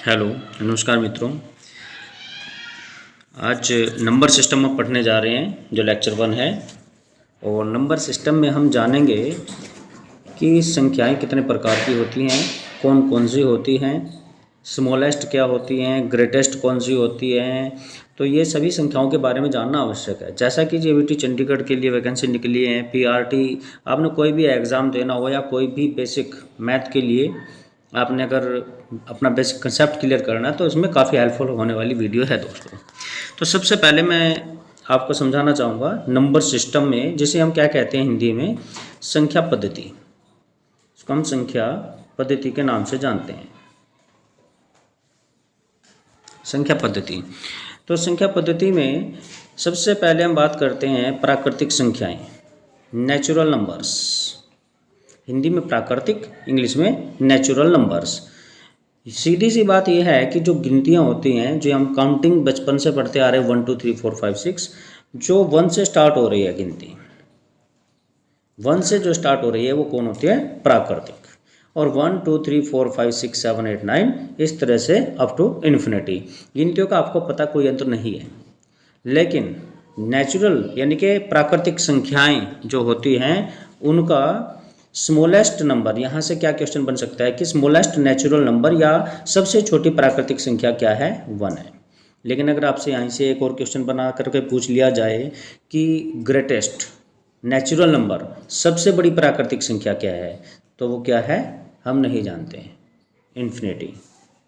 Hello, नमस्कार मित्रों। आज नंबर सिस्टम में पढ़ने जा रहे हैं जो लेक्चर 1 है। और नंबर सिस्टम में हम जानेंगे कि संख्याएं कितने प्रकार की होती हैं, कौन कौन सी होती हैं, स्मॉलेस्ट क्या होती हैं, ग्रेटेस्ट कौन सी होती हैं। तो ये सभी संख्याओं के बारे में जानना आवश्यक है। जैसा कि जेबीटी चंडीगढ़ के लिए वैकेंसी निकली है, पीआरटी, आपने कोई भी एग्ज़ाम देना हो या कोई भी बेसिक मैथ के लिए आपने अगर अपना बेसिक कंसेप्ट क्लियर करना है तो इसमें काफ़ी हेल्पफुल होने वाली वीडियो है दोस्तों। तो सबसे पहले मैं आपको समझाना चाहूँगा नंबर सिस्टम में जिसे हम क्या कहते हैं हिंदी में, संख्या पद्धति। इसको हम संख्या पद्धति के नाम से जानते हैं, संख्या पद्धति। तो संख्या पद्धति में सबसे पहले हम बात करते हैं प्राकृतिक संख्याएं, नेचुरल नंबर्स। हिंदी में प्राकृतिक, इंग्लिश में नेचुरल नंबर्स। सीधी सी बात यह है कि जो गिनतियाँ होती हैं, जो हम काउंटिंग बचपन से पढ़ते आ रहे हैं 1 2 3 4 5 6, जो 1 से स्टार्ट हो रही है गिनती, 1 से जो स्टार्ट हो रही है वो कौन होती है? प्राकृतिक। और 1 2 3 4 5 6 7 8 9 इस तरह से अप टू इन्फिनिटी गिनतियों का आपको पता कोई अंतर नहीं है। लेकिन नेचुरल यानी कि प्राकृतिक संख्याएं जो होती हैं उनका स्मॉलेस्ट नंबर, यहाँ से क्या क्वेश्चन बन सकता है कि स्मॉलेस्ट नेचुरल नंबर या सबसे छोटी प्राकृतिक संख्या क्या है? 1 है। लेकिन अगर आपसे यहाँ से एक और क्वेश्चन बना करके पूछ लिया जाए कि ग्रेटेस्ट नेचुरल नंबर, सबसे बड़ी प्राकृतिक संख्या क्या है, तो वो क्या है? हम नहीं जानते हैं, इन्फिनिटी।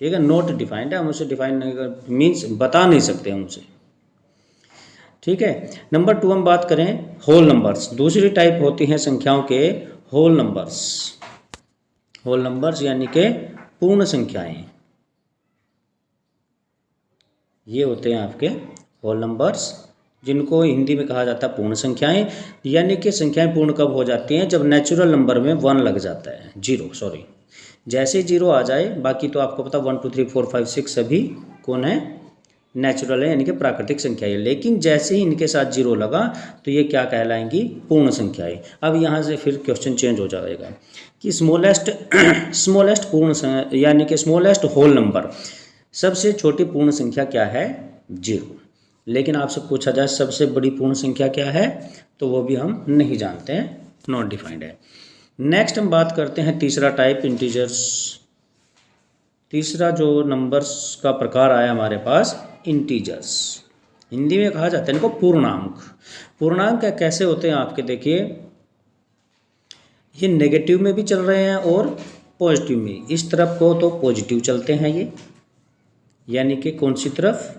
ठीक है, नॉट डिफाइंड है, हम उसे डिफाइन नहीं कर, मीन्स बता नहीं सकते हम उसे। ठीक है। नंबर 2 हम बात करें होल नंबर्स। दूसरी टाइप होती हैं संख्याओं के होल नंबर्स। होल नंबर्स यानी कि पूर्ण संख्याएं, ये होते हैं आपके होल नंबर्स, जिनको हिंदी में कहा जाता है पूर्ण संख्याएं। यानी कि संख्याएं पूर्ण कब हो जाती हैं? जब नेचुरल नंबर में 1 लग जाता है, जीरो, सॉरी, जैसे जीरो आ जाए, बाकी तो आपको पता 1 2 3 4 5 6 सभी कौन है? नेचुरल है, यानी कि प्राकृतिक संख्या है। लेकिन जैसे ही इनके साथ जीरो लगा तो ये क्या कहलाएंगी? पूर्ण संख्याएं। अब यहाँ से फिर क्वेश्चन चेंज हो जाएगा कि स्मॉलेस्ट स्मॉलेस्ट पूर्ण यानी कि स्मॉलेस्ट होल नंबर, सबसे छोटी पूर्ण संख्या क्या है? जीरो। लेकिन आपसे पूछा जाए सबसे बड़ी पूर्ण संख्या क्या है, तो वो भी हम नहीं जानते हैं, नॉट डिफाइंड है। नेक्स्ट हम बात करते हैं तीसरा टाइप, इंटीजर्स। तीसरा जो नंबर्स का प्रकार आया हमारे पास, इंटीजर्स। हिंदी में कहा जाता है इनको पूर्णांक। पूर्णांक कैसे होते हैं आपके? देखिए, ये नेगेटिव में भी चल रहे हैं और पॉजिटिव में। इस तरफ को तो पॉजिटिव चलते हैं ये, यानी कि कौन सी तरफ?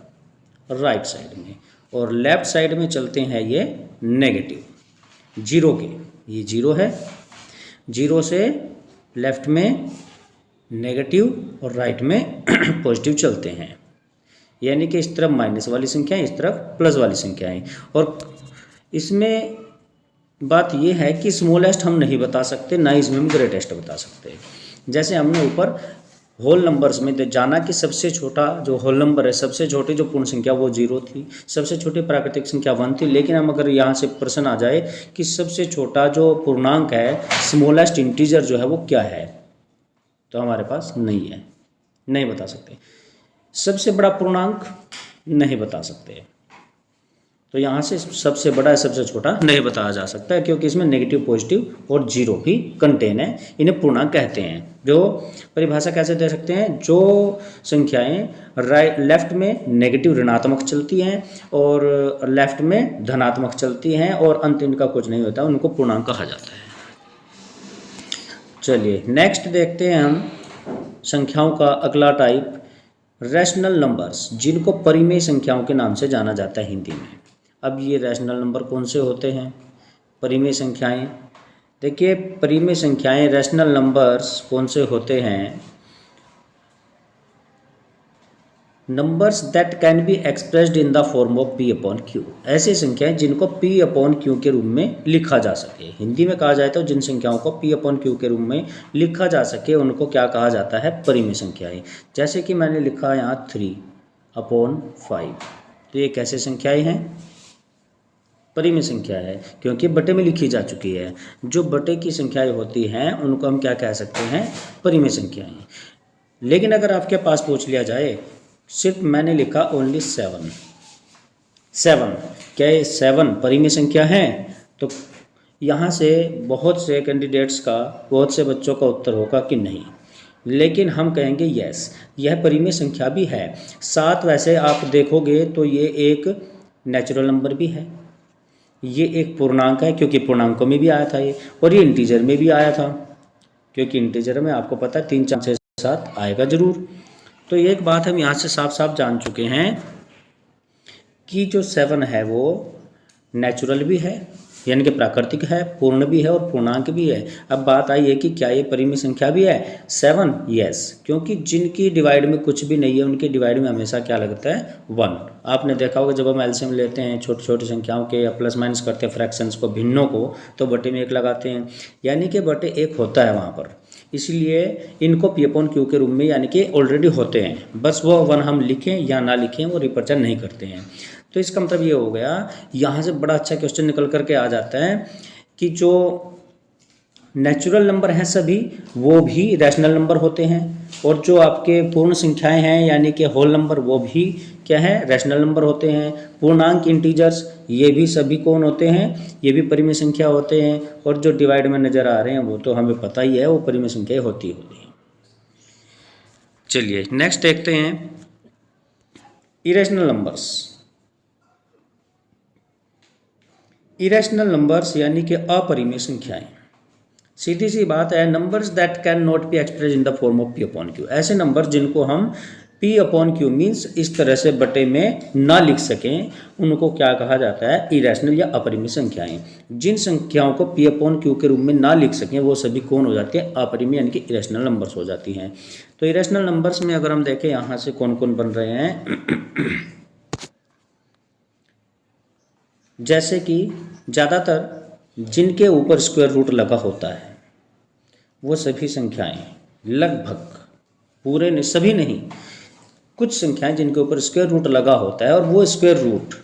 राइट साइड में। और लेफ्ट साइड में चलते हैं ये नेगेटिव, जीरो के। ये जीरो है, जीरो से लेफ्ट में नेगेटिव और राइट में पॉजिटिव चलते हैं। यानी कि इस तरफ माइनस वाली संख्याएं, इस तरफ प्लस वाली संख्याएं। और इसमें बात यह है कि स्मॉलेस्ट हम नहीं बता सकते, ना इसमें हम ग्रेटेस्ट बता सकते। जैसे हमने ऊपर होल नंबर्स में जाना कि सबसे छोटा जो होल नंबर है, सबसे छोटी जो पूर्ण संख्या वो जीरो थी, सबसे छोटी प्राकृतिक संख्या 1 थी। लेकिन हम अगर यहाँ से प्रश्न आ जाए कि सबसे छोटा जो पूर्णांक है, स्मॉलेस्ट इंटीजर जो है वो क्या है, तो हमारे पास नहीं है, नहीं बता सकते। सबसे बड़ा पूर्णांक नहीं बता सकते, तो यहाँ से सबसे बड़ा सबसे छोटा नहीं बताया जा सकता है, क्योंकि इसमें नेगेटिव, पॉजिटिव और जीरो भी कंटेन है। इन्हें पूर्णांक कहते हैं। जो परिभाषा कैसे दे सकते हैं? जो संख्याएं राइट लेफ्ट में नेगेटिव ऋणात्मक चलती हैं और लेफ्ट में धनात्मक चलती हैं और अंत इनका कुछ नहीं होता, उनको पूर्णांक कहा जाता है। चलिए नेक्स्ट देखते हैं हम संख्याओं का अगला टाइप, रैशनल नंबर्स, जिनको परिमेय संख्याओं के नाम से जाना जाता है हिंदी में। अब ये रैशनल नंबर कौन से होते हैं? परिमेय संख्याएं। देखिए, परिमेय संख्याएं, रैशनल नंबर्स कौन से होते हैं? Numbers that can be expressed in the form of p upon q। ऐसी संख्याएं जिनको p अपॉन q के रूप में लिखा जा सके। हिंदी में कहा जाए तो जिन संख्याओं को p अपॉन q के रूप में लिखा जा सके उनको क्या कहा जाता है? परिमेय संख्याएं। जैसे कि मैंने लिखा यहाँ 3 अपॉन 5, तो ये कैसे संख्याएं हैं? परिमेय संख्या है, क्योंकि बटे में लिखी जा चुकी है। जो बटे की संख्याएं होती हैं उनको हम क्या कह सकते हैं? परिमेय संख्याएं। लेकिन अगर आपके पास पूछ लिया जाए, सिर्फ मैंने लिखा ओनली 7, क्या ये 7 परिमेय संख्या है? तो यहाँ से बहुत से कैंडिडेट्स का, बहुत से बच्चों का उत्तर होगा कि नहीं, लेकिन हम कहेंगे यस, यह परिमेय संख्या भी है। 7 वैसे आप देखोगे तो ये एक नेचुरल नंबर भी है, ये एक पूर्णांक है क्योंकि पूर्णांकों में भी आया था ये, और ये इंटीजर में भी आया था क्योंकि इंटीजर में आपको पता है 3, 4, 6, 7 आएगा ज़रूर। तो ये एक बात हम यहाँ से साफ साफ जान चुके हैं कि जो 7 है वो नेचुरल भी है, यानी कि प्राकृतिक है, पूर्ण भी है और पूर्णांक भी है। अब बात आई है कि क्या ये परिमेय संख्या भी है 7? यस, क्योंकि जिनकी डिवाइड में कुछ भी नहीं है उनके डिवाइड में हमेशा क्या लगता है 1। आपने देखा होगा जब हम एलसीएम लेते हैं छोटी छोटी संख्याओं के या प्लस माइनस करते हैं फ्रैक्शंस को, भिन्नों को, तो बटे में 1 लगाते हैं, यानी कि बटे 1 होता है वहाँ पर। इसलिए इनको पी अपॉन क्यू के रूप में यानी कि ऑलरेडी होते हैं, बस वो 1 हम लिखें या ना लिखें वो रिप्रेजेंट नहीं करते हैं। तो इसका मतलब ये हो गया, यहाँ से बड़ा अच्छा क्वेश्चन निकल करके आ जाता है कि जो नेचुरल नंबर हैं सभी वो भी रैशनल नंबर होते हैं, और जो आपके पूर्ण संख्याएं हैं यानी कि होल नंबर वो भी क्या है, रैशनल नंबर होते हैं। पूर्णांक इंटीजर्स ये भी सभी कौन होते हैं, ये भी परिमेय संख्या होते हैं, और जो डिवाइड में नज़र आ रहे हैं वो तो हमें पता ही है वो परिमेय संख्या होती हैं। चलिए नेक्स्ट देखते हैं इरेशनल नंबर्स। इरेशनल नंबर्स यानी कि अपरिमेय संख्याएं। सीधी सी बात है, numbers that can not be express in the form of P upon Q. ऐसे नंबर जिनको हम पी अपॉन क्यू मीन्स इस तरह से बटे में ना लिख सकें उनको क्या कहा जाता है, इरेशनल या अपरिमेय संख्याएं। जिन संख्याओं को पी अपॉन क्यू के रूप में ना लिख सकें वो सभी कौन हो जाती है, अपरिमेय यानी कि इरेशनल नंबर्स हो जाती हैं। तो इरेशनल नंबर्स में अगर हम देखें यहाँ से कौन कौन बन रहे हैं, जैसे कि ज़्यादातर जिनके ऊपर स्क्वायर रूट लगा होता है वो सभी संख्याएं, लगभग पूरे नहीं, सभी नहीं, कुछ संख्याएं जिनके ऊपर स्क्वायर रूट लगा होता है और वो स्क्वायर रूट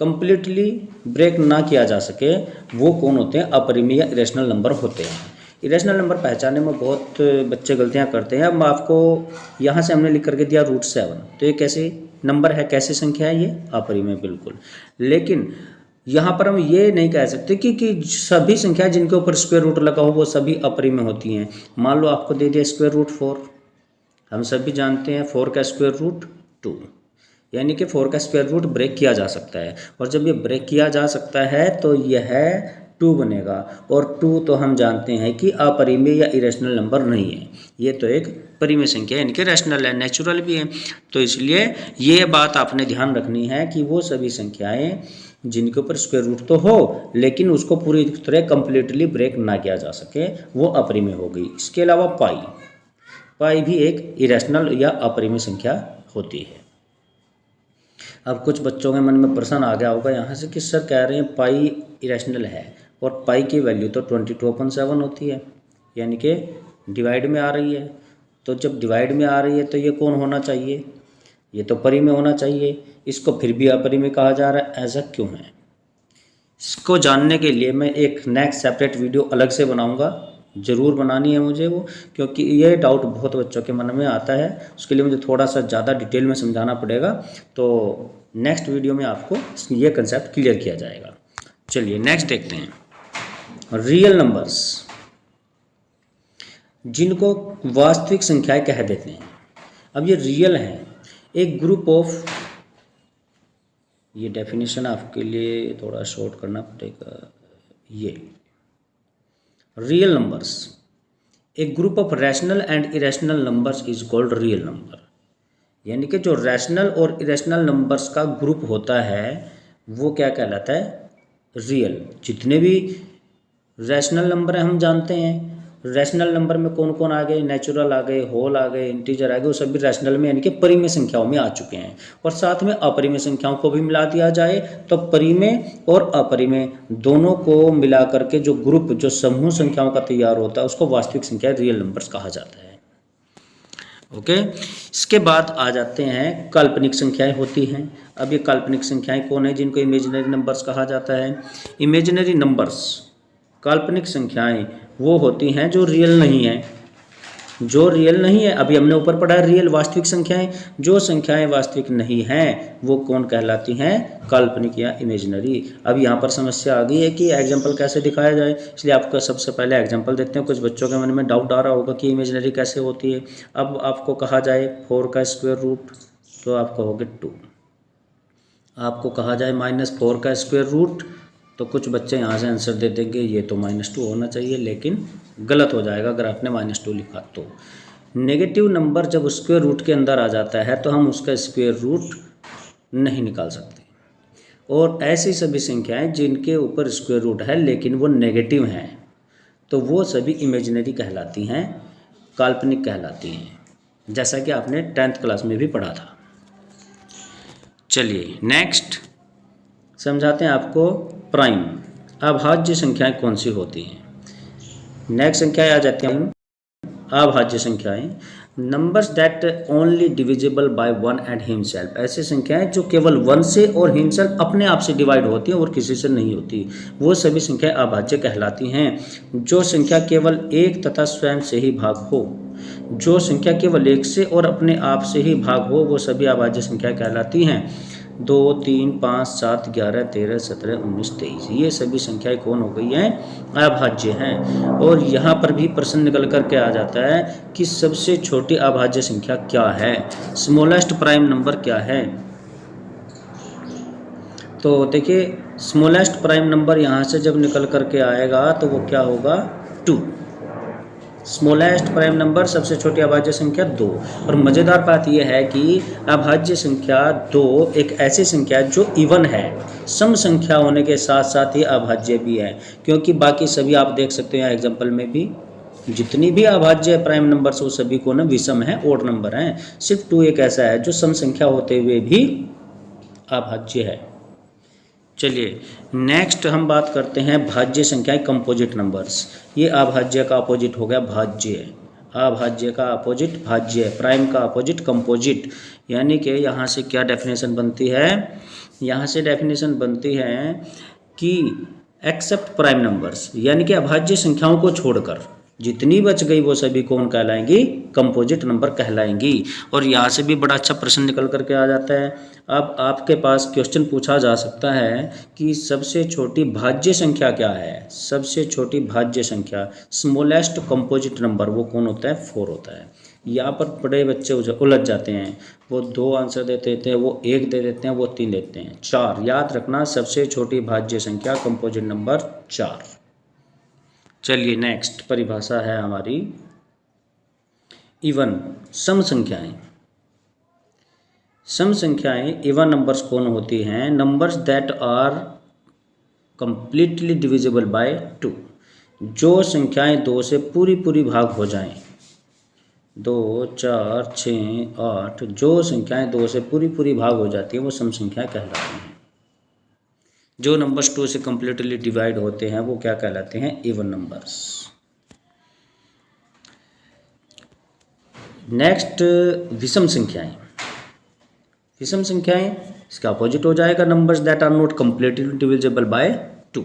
कंप्लीटली ब्रेक ना किया जा सके वो कौन होते हैं, अपरिमेय या इरेशनल नंबर होते हैं। इरेशनल नंबर पहचानने में बहुत बच्चे गलतियां करते हैं। अब आपको यहाँ से हमने लिख करके दिया √7, तो ये कैसे नंबर है, कैसी संख्या है, ये अपरिमेय बिल्कुल। लेकिन यहाँ पर हम ये नहीं कह सकते कि सभी संख्या जिनके ऊपर स्क्वायर रूट लगा हो वो सभी अपरिमेय होती हैं। मान लो आपको दे दिया स्क्वायर रूट 4, हम सभी जानते हैं 4 का स्क्वायर रूट 2, यानी कि 4 का स्क्वायर रूट ब्रेक किया जा सकता है, और जब ये ब्रेक किया जा सकता है तो यह 2 बनेगा, और 2 तो हम जानते हैं कि अपरिमेय या इरेशनल नंबर नहीं है, ये तो एक परिमेय संख्या यानी कि रैशनल है, नेचुरल भी है। तो इसलिए ये बात आपने ध्यान रखनी है कि वो सभी संख्याएं जिनके ऊपर स्क्वायर रूट तो हो लेकिन उसको पूरी तरह कंप्लीटली ब्रेक ना किया जा सके वो अपरिमेय हो गई। इसके अलावा पाई भी एक इरेशनल या अपरिमेय संख्या होती है। अब कुछ बच्चों के मन में प्रश्न आ गया होगा यहाँ से कि सर कह रहे हैं पाई इरेशनल है और पाई की वैल्यू तो 22/7 होती है, यानी कि डिवाइड में आ रही है, तो जब डिवाइड में आ रही है तो ये कौन होना चाहिए, ये तो परिमेय होना चाहिए, इसको फिर भी अपरिमेय कहा जा रहा है, ऐसा क्यों है? इसको जानने के लिए मैं एक नेक्स्ट सेपरेट वीडियो अलग से बनाऊंगा, ज़रूर बनानी है मुझे वो, क्योंकि ये डाउट बहुत बच्चों के मन में आता है, उसके लिए मुझे थोड़ा सा ज़्यादा डिटेल में समझाना पड़ेगा। तो नेक्स्ट वीडियो में आपको ये कंसेप्ट क्लियर किया जाएगा। चलिए नेक्स्ट देखते हैं रियल नंबर्स, जिनको वास्तविक संख्याएं कह देते हैं। अब ये रियल हैं, एक ग्रुप ऑफ, ये डेफिनेशन आपके लिए थोड़ा शॉर्ट करना पड़ेगा, ये रियल नंबर्स, एक group of rational and irrational numbers is called real number. यानी कि जो रैशनल और इरेशनल नंबर्स का ग्रुप होता है वो क्या कहलाता है, रियल। जितने भी रैशनल नंबर हैं हम जानते हैं, रैशनल नंबर में कौन कौन आ गए, नेचुरल आ गए, होल आ गए, इंटीजर आ गए, वो सभी रैशनल में यानी कि परिमेय संख्याओं में आ चुके हैं। और साथ में अपरिमेय संख्याओं को भी मिला दिया जाए तो परिमेय और अपरिमेय दोनों को मिला करके जो ग्रुप, जो समूह संख्याओं का तैयार होता है उसको वास्तविक संख्या रियल नंबर्स कहा जाता है। ओके, इसके बाद आ जाते हैं काल्पनिक संख्याएं होती हैं। अब ये काल्पनिक संख्याएं कौन है, जिनको इमेजिनरी नंबर्स कहा जाता है। इमेजिनरी नंबर्स, काल्पनिक संख्याएं वो होती हैं जो रियल नहीं है, जो रियल नहीं है, अभी हमने ऊपर पढ़ा है रियल वास्तविक संख्याएं, जो संख्याएं वास्तविक नहीं हैं वो कौन कहलाती हैं, काल्पनिक या इमेजिनरी। अब यहाँ पर समस्या आ गई है कि एग्जाम्पल कैसे दिखाया जाए, इसलिए आपको सबसे पहले एग्जाम्पल देते हैं। कुछ बच्चों के मन में डाउट आ रहा होगा कि इमेजिनरी कैसे होती है। अब आपको कहा जाए 4 का स्क्वायर रूट, तो आप कहोगे 2। आपको कहा जाए -4 का स्क्वायर रूट, तो कुछ बच्चे यहाँ से आंसर दे देंगे ये तो -2 होना चाहिए, लेकिन गलत हो जाएगा अगर आपने -2 लिखा तो। नेगेटिव नंबर जब स्क्वायर रूट के अंदर आ जाता है तो हम उसका स्क्वायर रूट नहीं निकाल सकते। और ऐसी सभी संख्याएं जिनके ऊपर स्क्वायर रूट है लेकिन वो नेगेटिव हैं, तो वो सभी इमेजिनरी कहलाती हैं, काल्पनिक कहलाती हैं, जैसा कि आपने 10th क्लास में भी पढ़ा था। चलिए नेक्स्ट समझाते हैं आपको प्राइम अभाज्य संख्याएं कौन सी होती हैं। नेक्स्ट संख्याएं आ जाती हैं अभाज्य संख्याएं, numbers that only divisible by 1 and himself. ऐसी संख्याएं जो केवल 1 से और हिमसेल्फ अपने आप से डिवाइड होती हैं और किसी से नहीं होती, वो सभी संख्याएं अभाज्य कहलाती हैं। जो संख्या केवल एक तथा स्वयं से ही भाग हो, जो संख्या केवल एक से और अपने आप से ही भाग हो, वो सभी अभाज्य संख्याएं कहलाती हैं। 2, 3, 5, 7, 11, 13, 17, 19, 23 ये सभी संख्याएं कौन हो गई हैं, अभाज्य हैं। और यहाँ पर भी प्रश्न निकल करके आ जाता है कि सबसे छोटी अभाज्य संख्या क्या है, स्मॉलेस्ट प्राइम नंबर क्या है। तो देखिए स्मॉलेस्ट प्राइम नंबर यहाँ से जब निकल करके आएगा तो वो क्या होगा, 2। स्मॉलेस्ट प्राइम नंबर सबसे छोटी अभाज्य संख्या 2। और मज़ेदार बात यह है कि अभाज्य संख्या 2 एक ऐसी संख्या है जो इवन है, सम संख्या होने के साथ साथ ही अभाज्य भी है, क्योंकि बाकी सभी आप देख सकते हैं एग्जाम्पल में भी जितनी भी अभाज्य प्राइम नंबर्स वो सभी को ना विषम है, ओड नंबर हैं। सिर्फ 2 एक ऐसा है जो सम संख्या होते हुए भी अभाज्य है। चलिए नेक्स्ट हम बात करते हैं भाज्य संख्याएं कंपोजिट नंबर्स। ये अभाज्य का अपोजिट हो गया भाज्य, अभाज्य का अपोजिट भाज्य, प्राइम का अपोजिट कंपोजिट। यानी कि यहाँ से क्या डेफिनेशन बनती है, यहाँ से डेफिनेशन बनती है कि एक्सेप्ट प्राइम नंबर्स, यानी कि अभाज्य संख्याओं को छोड़कर जितनी बच गई वो सभी कौन कहलाएंगी, कंपोजिट नंबर कहलाएंगी। और यहाँ से भी बड़ा अच्छा प्रश्न निकल करके आ जाता है। अब आपके पास क्वेश्चन पूछा जा सकता है कि सबसे छोटी भाज्य संख्या क्या है, सबसे छोटी भाज्य संख्या स्मॉलेस्ट कंपोजिट नंबर वो कौन होता है, 4 होता है। यहाँ पर बड़े बच्चे उलझ जाते हैं, वो 2 आंसर दे देते हैं, वो 1 दे देते हैं, वो 3 देते हैं, 4। याद रखना सबसे छोटी भाज्य संख्या कंपोजिट नंबर 4। चलिए नेक्स्ट परिभाषा है हमारी इवन सम संख्याएं। सम संख्याएं इवन नंबर्स कौन होती हैं, numbers that are completely divisible by 2। जो संख्याएं 2 से पूरी भाग हो जाएं, 2, 4, 6, 8, जो संख्याएं 2 से पूरी भाग हो जाती हैं वो सम संख्याएं कहलाती हैं। जो नंबर्स 2 से कंप्लीटली डिवाइड होते हैं वो क्या कहलाते हैं, इवन नंबर्स। नेक्स्ट विषम संख्याएं। विषम संख्याएं इसका अपोजिट हो जाएगा numbers that are not completely divisible by 2।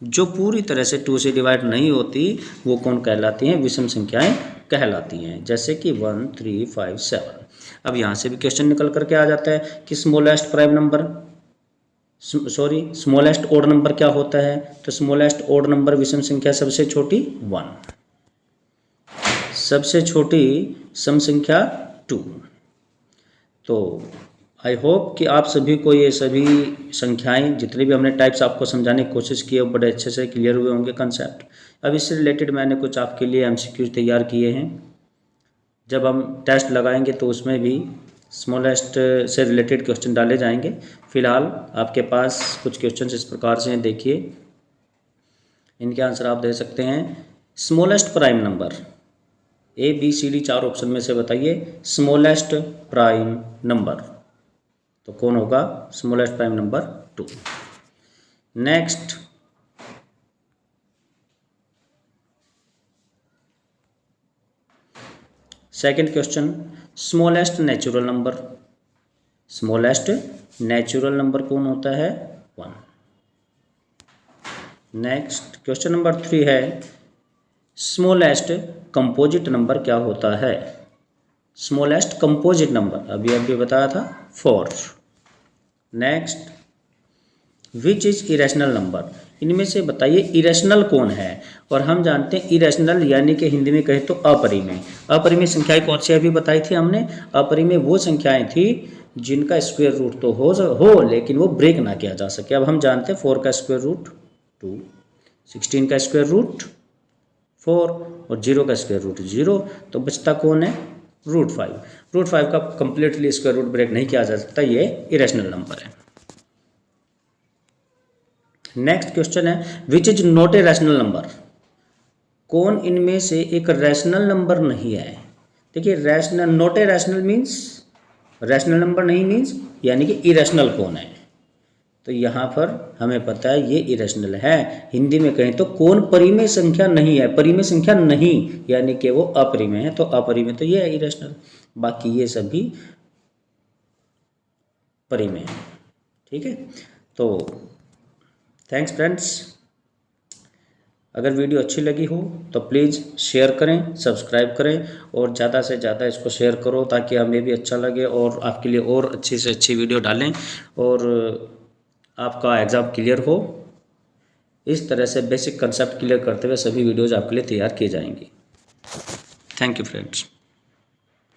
जो पूरी तरह से 2 से डिवाइड नहीं होती वो कौन कहलाती हैं, विषम संख्याएं कहलाती हैं, जैसे कि 1, 3, 5, 7। अब यहाँ से भी क्वेश्चन निकल करके आ जाता है कि smallest prime number smallest odd number क्या होता है, तो स्मॉलेस्ट ओड नंबर विषम संख्या सबसे छोटी 1, सबसे छोटी सम संख्या 2। तो आई होप कि आप सभी को ये सभी संख्याएं जितनी भी हमने टाइप्स आपको समझाने की कोशिश की है बड़े अच्छे से क्लियर हुए होंगे कंसेप्ट। अब इससे रिलेटेड मैंने कुछ आपके लिए MCQs तैयार किए हैं, जब हम टेस्ट लगाएंगे तो उसमें भी स्मॉलेस्ट से रिलेटेड क्वेश्चन डाले जाएंगे। फिलहाल आपके पास कुछ क्वेश्चन इस प्रकार से हैं, देखिए इनके आंसर आप दे सकते हैं। Smallest prime number ABCD 4 option में से बताइए स्मॉलेस्ट प्राइम नंबर, तो कौन होगा, smallest prime number 2। Next second question, smallest natural number. Smallest natural number कौन होता है, 1। नेक्स्ट क्वेश्चन नंबर 3 है स्मॉलेस्ट कंपोजिट नंबर क्या होता है? स्मॉलेस्ट कंपोजिट नंबर अभी बताया था 4। Next, which is irrational number? इनमें से बताइए इरेशनल कौन है? और हम जानते हैं इरेशनल यानी कि हिंदी में कहें तो अपरिमेय। अपरिमेय संख्याएं कौन सी अभी बताई थी हमने? अपरिमेय वो संख्याएं थी जिनका स्क्वायर रूट तो हो लेकिन वो ब्रेक ना किया जा सके। अब हम जानते हैं 4 का स्क्वायर रूट 2, 16 का स्क्वायर रूट 4 और 0 का स्क्वायर रूट 0, तो बचता कौन है? √5। √5 का कंप्लीटली स्क्वायर रूट ब्रेक नहीं किया जा सकता, ये इरेशनल नंबर है। नेक्स्ट क्वेश्चन है which is not a rational number? कौन इनमें से एक रैशनल नंबर नहीं है? देखिए rational, not a rational means rational number नहीं मीन्स यानी कि इरेशनल कौन है? तो यहाँ पर हमें पता है ये इरेशनल है। हिंदी में कहें तो कौन परिमेय संख्या नहीं है? परिमेय संख्या नहीं यानी कि वो अपरिमेय है, तो अपरिमेय तो ये है इरेशनल, बाकी ये सभी परिमेय है। ठीक है, तो थैंक्स फ्रेंड्स। अगर वीडियो अच्छी लगी हो तो प्लीज़ शेयर करें, सब्सक्राइब करें और ज़्यादा से ज़्यादा इसको शेयर करो ताकि हमें भी अच्छा लगे और आपके लिए और अच्छी से अच्छी वीडियो डालें और आपका एग्ज़ाम क्लियर हो। इस तरह से बेसिक कंसेप्ट क्लियर करते हुए सभी वीडियोज़ आपके लिए तैयार की जाएंगी। Thank you friends.